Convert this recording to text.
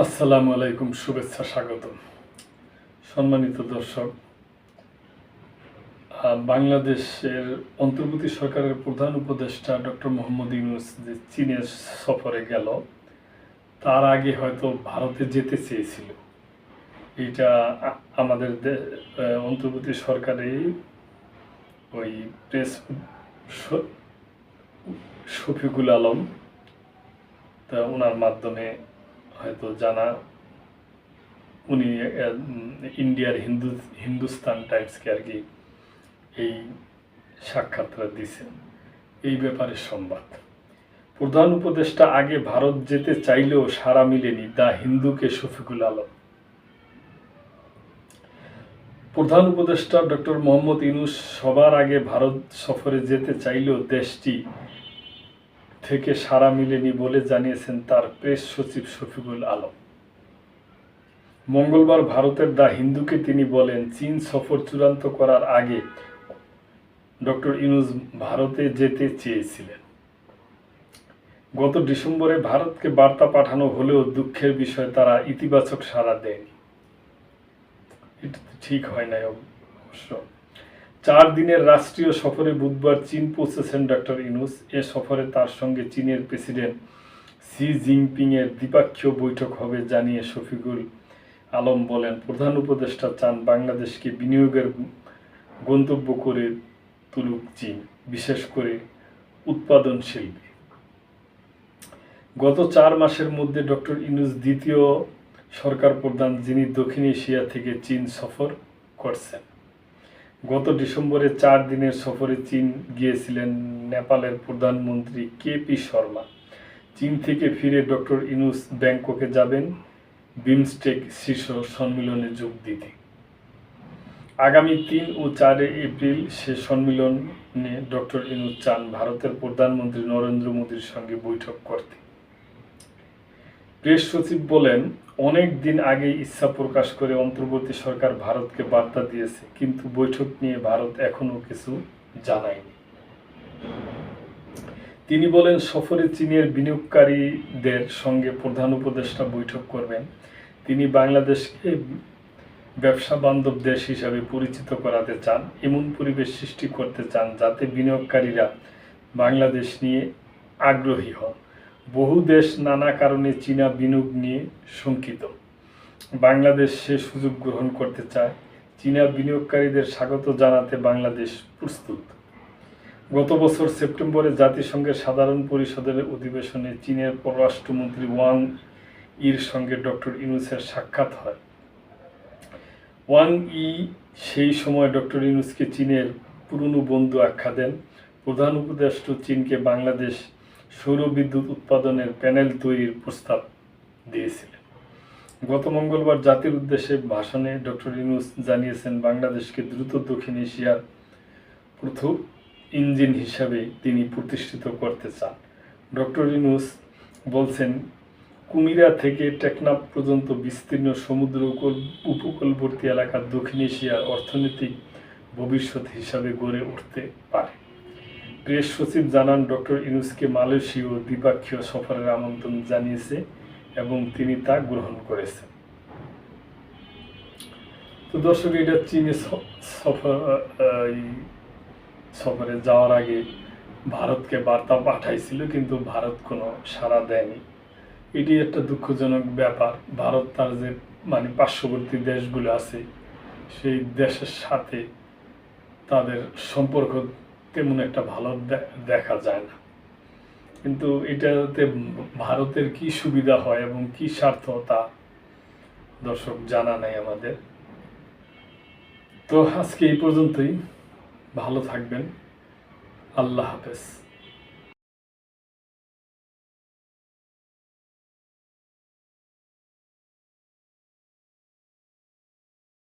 আসসালামু আলাইকুম, শুভেচ্ছা, স্বাগতম। সম্মানিত দর্শক, বাংলাদেশের অন্তর্বর্তী সরকারের প্রধান উপদেষ্টা ডক্টর মোহাম্মদ ইউনূস যে চীনের সফরে গেল, তার আগে হয়তো ভারতে যেতে চেয়েছিল। এটা আমাদের অন্তর্বর্তী সরকারের ওই প্রেস শফিকুল আলম, তা ওনার মাধ্যমে হয়তো জানা, উনি ইন্ডিয়ার হিন্দুস্তান টাইমসকে আর কি এই সাক্ষাৎকার দিয়েছেন। এই ব্যাপারে সংবাদ, প্রধান উপদেষ্টা আগে ভারত যেতে চাইলেও সাড়া মিলেনি, দ্য হিন্দুকে শফিকুল আলম। প্রধান উপদেষ্টা ডক্টর মোহাম্মদ ইউনূস সবার আগে ভারত সফরে যেতে চাইলেও দেশটি থেকে সাড়া মিলেনি বলে জানিয়েছেন তার প্রেস সচিব শফিকুল আলম। মঙ্গলবার ভারতের দ্য হিন্দুকে তিনি বলেন, চীন সফর চূড়ান্ত করার আগে ডক্টর ইউনূস ভারতে যেতে চেয়েছিলেন। গত ডিসেম্বরে ভারতকে বার্তা পাঠানো হলেও দুঃখের বিষয় তারা ইতিবাচক সাড়া দেয়নি। এটা তো ঠিক হয় নাই অবশ্য। 4 দিনের রাষ্ট্রীয় সফরে বুধবার চীন পৌঁছেছেন ডক্টর ইউনূস। এ সফরে তার সঙ্গে চীনের প্রেসিডেন্ট শি জিনপিং এর দ্বিপক্ষীয় বৈঠক হবে জানিয়ে শফিকুল আলম বলেন, প্রধান উপদেষ্টা চান বাংলাদেশকে বিনিয়োগের গন্তব্য করে তুলুক চীন, বিশেষ করে উৎপাদন শিল্পে। গত 4 মাসের মধ্যে ডক্টর ইউনূস দ্বিতীয় সরকার প্রধান যিনি দক্ষিণ এশিয়া থেকে চীন সফর করছেন। গত ডিসেম্বরে 4 দিনের সফরে চীন গিয়েছিলেন নেপালের প্রধানমন্ত্রী কেপি শর্মা। চীন থেকে ফিরে ডক্টর ইউনূস ব্যাংককে যাবেন বিমস্টেক শীর্ষ সম্মেলনে যোগ দিতে। আগামী 3 ও 4 এপ্রিল সে সম্মেলনে ডক্টর ইউনূস চান ভারতের প্রধানমন্ত্রী নরেন্দ্র মোদীর সঙ্গে বৈঠক করতে। প্রেস সচিব বলেন, অনেক দিন আগেই ইচ্ছা প্রকাশ করে অন্তর্বর্তী সরকার ভারতকে বার্তা দিয়েছে, কিন্তু বৈঠক নিয়ে ভারত এখনও কিছু জানায়নি। তিনি বলেন, সফরে চীনের বিনিয়োগকারীদের সঙ্গে প্রধান উপদেষ্টা বৈঠক করবেন। তিনি বাংলাদেশকে ব্যবসা বান্ধব দেশ হিসাবে পরিচিত করাতে চান, এমন পরিবেশ সৃষ্টি করতে চান যাতে বিনিয়োগকারীরা বাংলাদেশ নিয়ে আগ্রহী হন। বহু দেশ নানা কারণে চীনা বিনিয়োগ নিয়ে শঙ্কিত। বাংলাদেশ সে সুযোগ গ্রহণ করতে চায়। চীনা বিনিয়োগকারীদের স্বাগত জানাতে বাংলাদেশ প্রস্তুত। গত বছর সেপ্টেম্বরে জাতিসংঘের সাধারণ পরিষদের অধিবেশনে চীনের পররাষ্ট্রমন্ত্রী ওয়াং ইর সঙ্গে ডক্টর ইউনূসের সাক্ষাৎ হয়। ওয়াং ই সেই সময় ডক্টর ইউনূসকে চীনের পুরনো বন্ধু আখ্যা দেন। প্রধান উপদেষ্টা চীনকে বাংলাদেশ সৌরবিদ্যুৎ উৎপাদনের প্যানেল তৈরির প্রস্তাব দিয়েছিলেন। গত মঙ্গলবার জাতির উদ্দেশ্যে ভাষণে ডক্টর ইউনূস জানিয়েছেন, বাংলাদেশকে দ্রুত দক্ষিণ এশিয়ার প্রথম ইঞ্জিন হিসাবে তিনি প্রতিষ্ঠিত করতে চান। ডক্টর ইউনূস বলছেন, কুমিরা থেকে টেকনাফ পর্যন্ত বিস্তীর্ণ সমুদ্র উপকূলবর্তী এলাকা দক্ষিণ এশিয়ার অর্থনৈতিক ভবিষ্যৎ হিসাবে গড়ে উঠতে পারে। প্রেস সচিব জানান, ডক্টর ইউনূসকে মালয়েশীয় দ্বিপক্ষীয় সফরের আমন্ত্রণ জানিয়েছে এবং তিনি তা গ্রহণ করেছেন। তো দর্শক, এটা চীনে সফরে যাওয়ার আগে ভারতকে বার্তা পাঠাইছিল, কিন্তু ভারত কোনো সাড়া দেয়নি। এটি একটা দুঃখজনক ব্যাপার। ভারত তার যে পার্শ্ববর্তী দেশগুলো আছে, সেই দেশের সাথে তাদের সম্পর্ক তেমন একটা ভালো দেখা যায় না। কিন্তু এটাতে ভারতের কি সুবিধা হয় এবং কি স্বার্থ, তা দর্শক জানা নাই আমাদের। তো আজকে এই পর্যন্তই। ভালো থাকবেন। আল্লাহ হাফেজ।